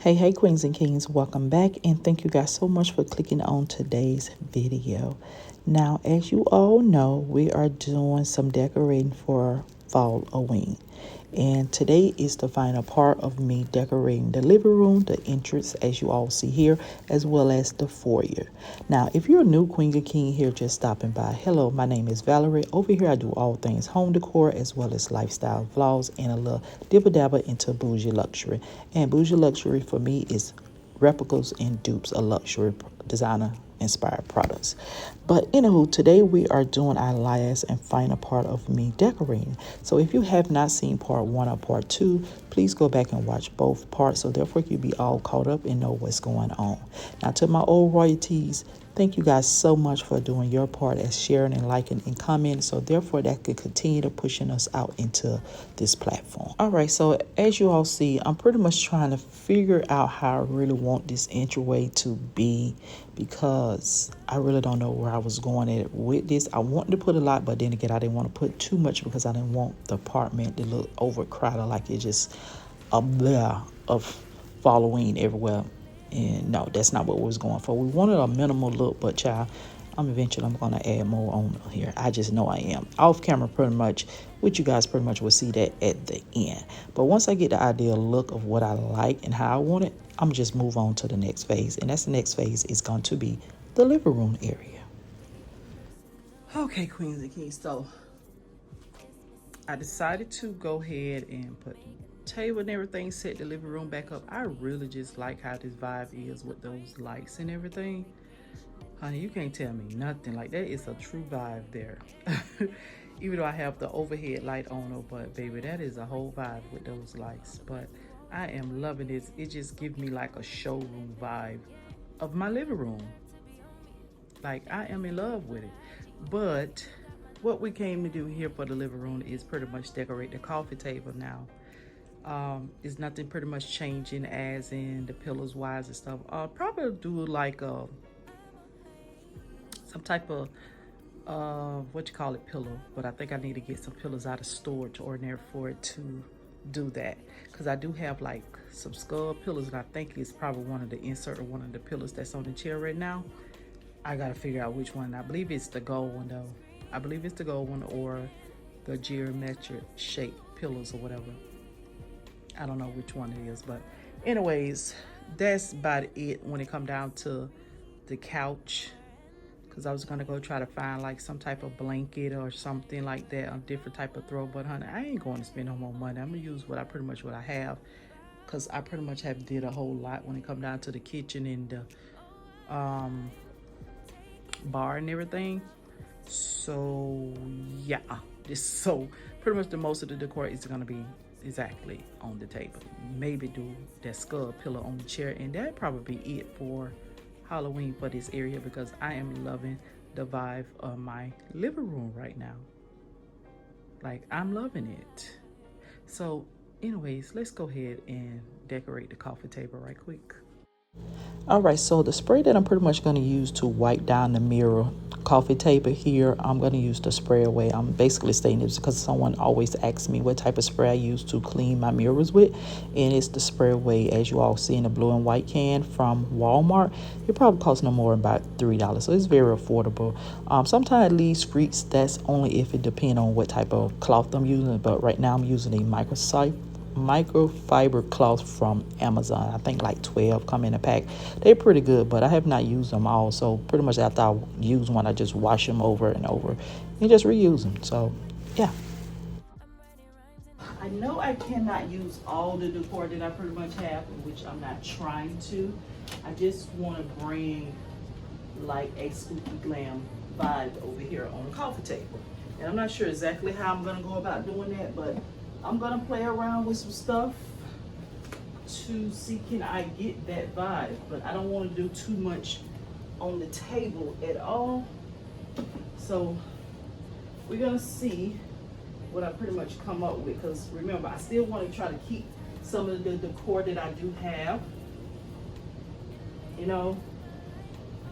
Hey queens and kings, welcome back, and thank you guys so much for clicking on today's video. Now, as you all know, we are doing some decorating for fall Ween, and today is the final part of me decorating the living room, the entrance as you all see here, as well as the foyer. Now, if you're a new queen or king here just stopping by, hello, my name is Valerie. Over here I do all things home decor as well as lifestyle vlogs and a little dibba dabba into bougie luxury. And bougie luxury for me is replicas and dupes of luxury designer inspired products. But anywho, today we are doing our last and final part of me decorating. So if you have not seen part 1 or part 2, please go back and watch both parts, so therefore you'll be all caught up and know what's going on. Now, to my old royalties, thank you guys so much for doing your part as sharing and liking and commenting, so therefore that could continue to pushing us out into this platform. All right, so as you all see, I'm pretty much trying to figure out how I really want this entryway to be, because I really don't know where I was going at with this. I wanted to put a lot, but then again, I didn't want to put too much because I didn't want the apartment to look overcrowded, like it's just a blur of following everywhere. And no, that's not what we was going for. We wanted a minimal look, but child, I'm going to add more on here. I just know I am. Off camera, pretty much, which you guys pretty much will see that at the end. But once I get the ideal look of what I like and how I want it, I'm just move on to the next phase. And that's the next phase is going to be the living room area. Okay, queens and kings. So I decided to go ahead and put table and everything, set the living room back up. I really just like how this vibe is with those lights and everything. Honey, you can't tell me nothing. Like, that is a true vibe there. Even though I have the overhead light on, but baby, that is a whole vibe with those lights. But I am loving this. It just gives me like a showroom vibe of my living room. Like, I am in love with it. But what we came to do here for the living room is pretty much decorate the coffee table now. Is nothing pretty much changing as in the pillows wise and stuff. Probably do like some type of what you call it, pillow, but I think I need to get some pillows out of storage or there for it to do that, because I do have like some skull pillows, and I think it's probably one of the insert or one of the pillows that's on the chair right now. I gotta figure out which one. I believe it's the gold one though. I believe it's the gold one or the geometric shape pillows or whatever. I don't know which one it is, but anyways, that's about it when it come down to the couch, because I was gonna go try to find like some type of blanket or something like that, a different type of throw, but honey, I ain't going to spend no more money. I'm gonna use what I have, because I pretty much have did a whole lot when it come down to the kitchen and the bar and everything. So yeah, so pretty much the most of the decor is gonna be exactly on the table. Maybe do that skull pillow on the chair, and that'd probably be it for Halloween for this area, because I am loving the vibe of my living room right now. Like, I'm loving it. So anyways, let's go ahead and decorate the coffee table right quick. All right, so the spray that I'm pretty much going to use to wipe down the mirror coffee table here, I'm going to use the spray away. I'm basically stating this because someone always asks me what type of spray I use to clean my mirrors with, and it's the spray away, as you all see in the blue and white can from Walmart. It probably costs no more than about $3, so it's very affordable. Sometimes it leaves streaks. That's only if it depends on what type of cloth I'm using, but right now I'm using a microfiber cloth from Amazon. I think like 12 come in a pack. They're pretty good, but I have not used them all, so pretty much after I use one, I just wash them over and over and just reuse them. So yeah, I know I cannot use all the decor that I pretty much have, which I'm not trying to. I just want to bring like a spooky glam vibe over here on the coffee table, and I'm not sure exactly how I'm going to go about doing that, but I'm gonna play around with some stuff to see can I get that vibe, but I don't want to do too much on the table at all. So we're gonna see what I pretty much come up with, because remember, I still want to try to keep some of the decor that I do have, you know,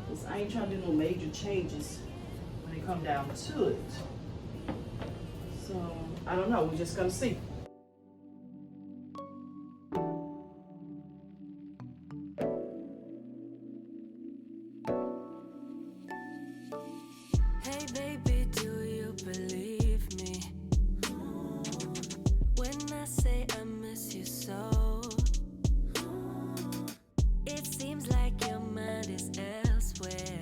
because I ain't trying to do no major changes when it come down to it. So I don't know, we're just gonna see. Hey baby, do you believe me when I say I miss you so? It seems like your mind is elsewhere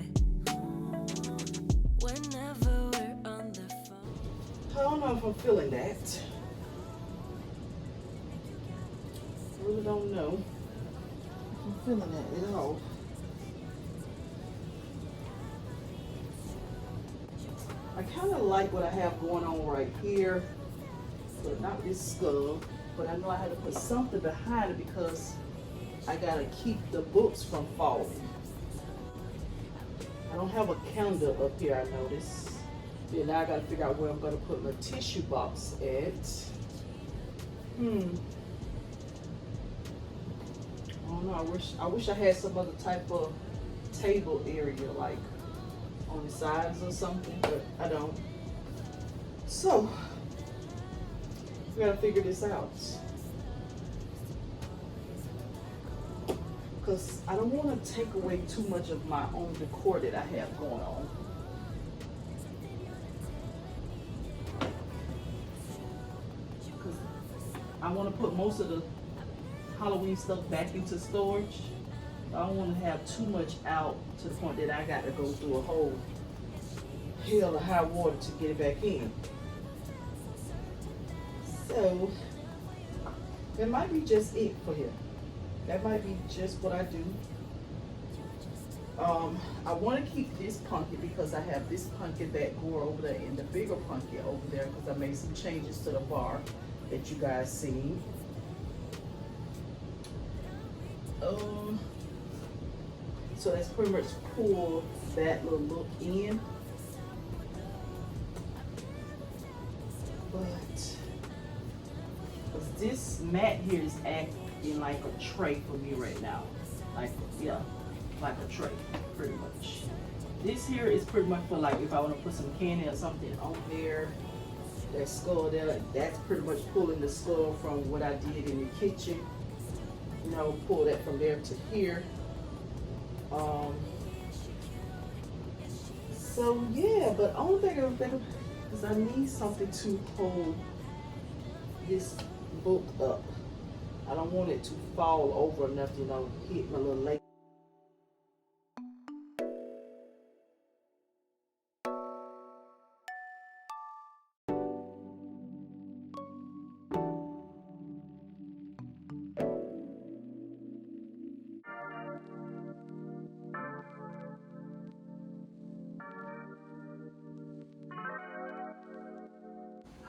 whenever we're on the phone. I don't know if I'm feeling that. I really don't know if I'm feeling that at all. I kind of like what I have going on right here, but not this skull. But I know I had to put something behind it because I gotta keep the books from falling. I don't have a calendar up here, I noticed. Yeah, now I gotta figure out where I'm gonna put my tissue box at. I don't know, I wish I had some other type of table area, like on the sides or something, but I don't. So we gotta figure this out, because I don't want to take away too much of my own decor that I have going on. Because I want to put most of the Halloween stuff back into storage. I don't want to have too much out to the point that I got to go through a whole hell of high water to get it back in. So that might be just it for him. That might be just what I do. I want to keep this pumpkin because I have this pumpkin back door over there and the bigger pumpkin over there, because I made some changes to the bar that you guys see. So that's pretty much pull that little look in. But this mat here is acting like a tray for me right now. Like, yeah, like a tray, pretty much. This here is pretty much for like if I want to put some candy or something on there. That skull there, that's pretty much pulling the skull from what I did in the kitchen. You know, pull that from there to here. So yeah, but only thing I'm thinking is I need something to hold this book up. I don't want it to fall over enough to, you know, hit my little leg.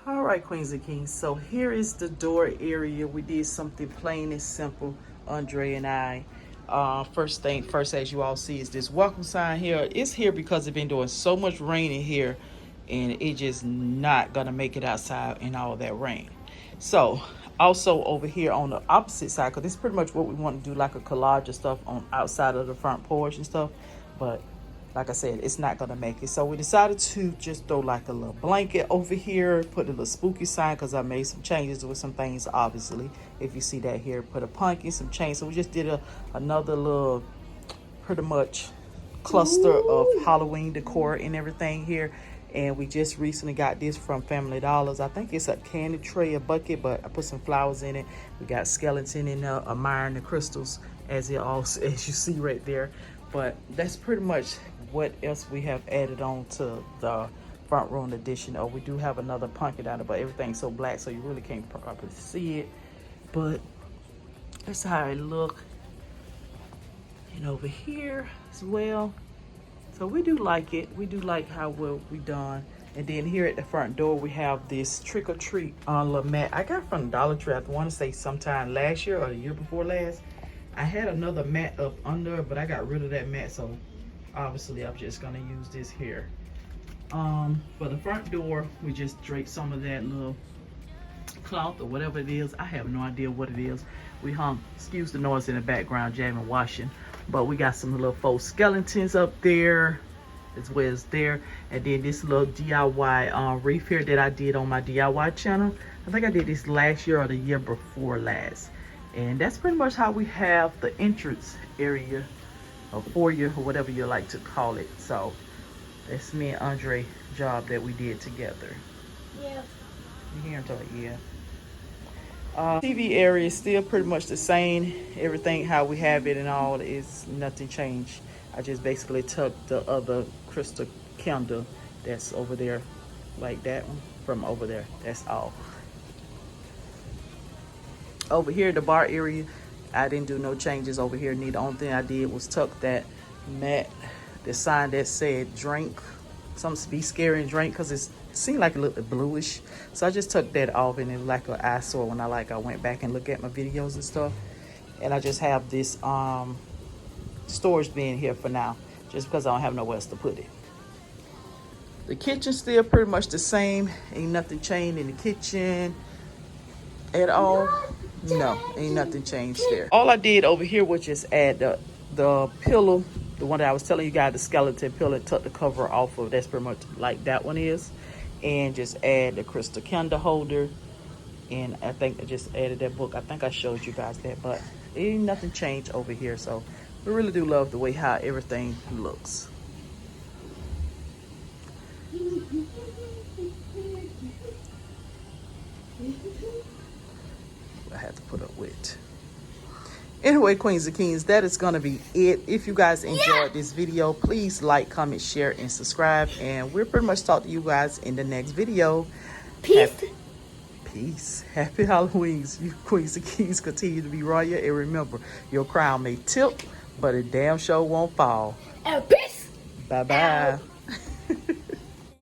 All right, queens and kings, so here is the door area. We did something plain and simple, Andre and I. First thing first, as you all see, is this welcome sign here. It's here because it's been doing so much rain in here, and it just not gonna make it outside in all that rain. So also over here on the opposite side, because this is pretty much what we want to do, like a collage of stuff on outside of the front porch and stuff, but like I said, it's not gonna make it. So we decided to just throw like a little blanket over here, put a little spooky sign, because I made some changes with some things, obviously. If you see that here, put a pumpkin, some chains. So we just did another little, pretty much, cluster of Halloween decor and everything here. And we just recently got this from Family Dollars. I think it's a candy tray, a bucket, but I put some flowers in it. We got skeleton in there, admiring the crystals, as you see right there. But that's pretty much what else we have added on to the front room addition. Oh, we do have another pumpkin down there, but everything's so black, so you really can't properly see it. But that's how it look. And over here as well. So we do like it. We do like how well we done. And then here at the front door, we have this trick or treat little mat. I got from Dollar Tree. I want to say sometime last year or the year before last. I had another mat up under, but I got rid of that mat, so Obviously, I'm just gonna use this here. For the front door, we just draped some of that little cloth or whatever it is. I have no idea what it is. We hung, excuse the noise in the background, jamming washing, but we got some little faux skeletons up there as well as there. And then this little DIY reef here that I did on my DIY channel. I think I did this last year or the year before last. And that's pretty much how we have the entrance area or foyer or whatever you like to call it. So that's me and Andre job that we did together. Yeah. You hear him talk? Yeah. TV area is still pretty much the same. Everything how we have it and all is nothing changed. I just basically took the other crystal candle that's over there, like that one, from over there. That's all. Over here, the bar area, I didn't do no changes over here. The only thing I did was tuck that mat, the sign that said drink, something be scary and drink, because it seemed like it looked bluish. So I just took that off, and it was like an eyesore when I went back and looked at my videos and stuff. And I just have this storage bin here for now, just because I don't have nowhere else to put it. The kitchen still pretty much the same. Ain't nothing changed in the kitchen at all. No, ain't nothing changed there. All I did over here was just add the pillow, the one that I was telling you guys, the skeleton pillow, tuck the cover off of. That's pretty much like that one is. And just add the crystal candle holder. And I think I just added that book. I think I showed you guys that, but ain't nothing changed over here. So we really do love the way how everything looks. I had to put up with. Anyway, Queens and Kings, that is going to be it. If you guys enjoyed this video, please like, comment, share, and subscribe. And we'll pretty much talk to you guys in the next video. Peace. Peace. Happy Halloween. You Queens and Kings continue to be royal. And remember, your crown may tilt, but a damn show won't fall. Peace. Bye-bye.